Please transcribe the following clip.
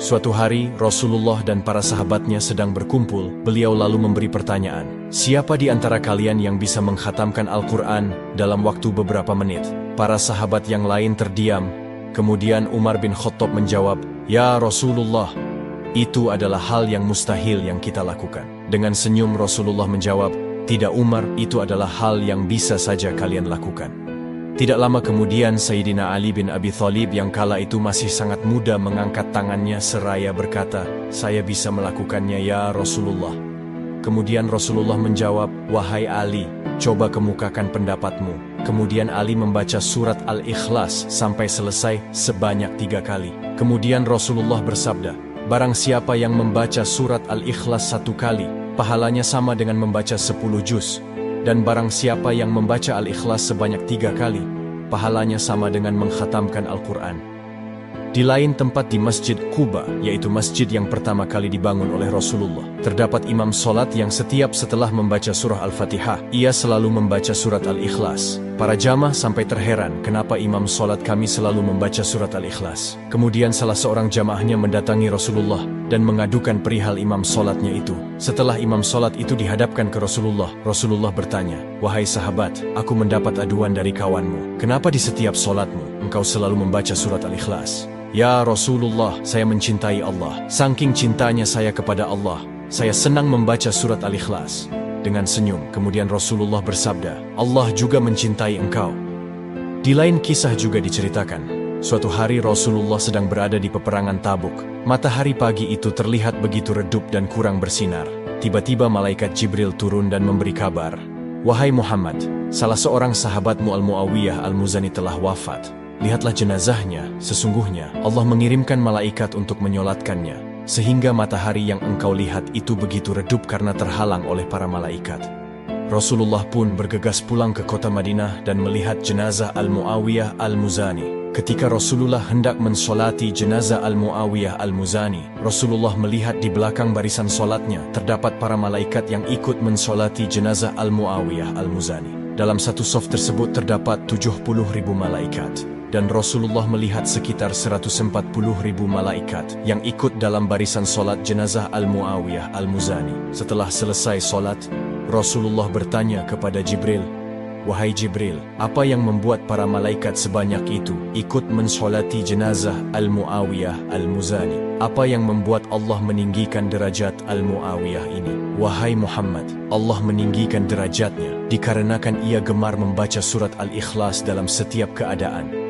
Suatu hari, Rasulullah dan para sahabatnya sedang berkumpul, beliau lalu memberi pertanyaan, "Siapa di antara kalian yang bisa mengkhatamkan Al-Quran dalam waktu beberapa menit?" Para sahabat yang lain terdiam. Kemudian Umar bin Khattab menjawab, "Ya Rasulullah, itu adalah hal yang mustahil yang kita lakukan." Dengan senyum Rasulullah menjawab, "Tidak Umar, itu adalah hal yang bisa saja kalian lakukan." Tidak lama kemudian Sayyidina Ali bin Abi Thalib yang kala itu masih sangat muda mengangkat tangannya seraya berkata, "Saya bisa melakukannya ya Rasulullah." Kemudian Rasulullah menjawab, "Wahai Ali, coba kemukakan pendapatmu." Kemudian Ali membaca surat Al-Ikhlas sampai selesai sebanyak 3 kali. Kemudian Rasulullah bersabda, "Barang siapa yang membaca surat Al-Ikhlas 1 kali, pahalanya sama dengan membaca 10 juz. Dan barang siapa yang membaca Al-Ikhlas sebanyak 3 kali, pahalanya sama dengan mengkhatamkan Al-Quran." Di lain tempat di Masjid Quba, yaitu masjid yang pertama kali dibangun oleh Rasulullah, terdapat imam solat yang setiap setelah membaca surah Al-Fatihah, ia selalu membaca surat Al-Ikhlas. Para jamaah sampai terheran kenapa imam solat kami selalu membaca surat Al-Ikhlas. Kemudian salah seorang jamaahnya mendatangi Rasulullah dan mengadukan perihal imam solatnya itu. Setelah imam solat itu dihadapkan ke Rasulullah, Rasulullah bertanya, "Wahai sahabat, aku mendapat aduan dari kawanmu. Kenapa di setiap solatmu engkau selalu membaca surat Al-Ikhlas?" "Ya Rasulullah, saya mencintai Allah. Saking cintanya saya kepada Allah, saya senang membaca surat Al-Ikhlas." Dengan senyum, kemudian Rasulullah bersabda, "Allah juga mencintai engkau." Di lain kisah juga diceritakan, suatu hari Rasulullah sedang berada di peperangan Tabuk. Matahari pagi itu terlihat begitu redup dan kurang bersinar. Tiba-tiba malaikat Jibril turun dan memberi kabar, "Wahai Muhammad, salah seorang sahabatmu Al-Muawiyah Al-Muzani telah wafat. Lihatlah jenazahnya, sesungguhnya Allah mengirimkan malaikat untuk menyolatkannya, sehingga matahari yang engkau lihat itu begitu redup karena terhalang oleh para malaikat." Rasulullah pun bergegas pulang ke kota Madinah dan melihat jenazah Al-Muawiyah Al-Muzani. Ketika Rasulullah hendak mensolati jenazah Al-Muawiyah Al-Muzani, Rasulullah melihat di belakang barisan solatnya terdapat para malaikat yang ikut mensolati jenazah Al-Muawiyah Al-Muzani. Dalam satu saf tersebut terdapat 70.000 malaikat. Dan Rasulullah melihat sekitar 140.000 malaikat yang ikut dalam barisan solat jenazah Al-Muawiyah Al-Muzani. Setelah selesai solat, Rasulullah bertanya kepada Jibril, "Wahai Jibril, apa yang membuat para malaikat sebanyak itu ikut mensolati jenazah Al-Muawiyah Al-Muzani? Apa yang membuat Allah meninggikan derajat Al-Muawiyah ini?" "Wahai Muhammad, Allah meninggikan derajatnya dikarenakan ia gemar membaca surat Al-Ikhlas dalam setiap keadaan.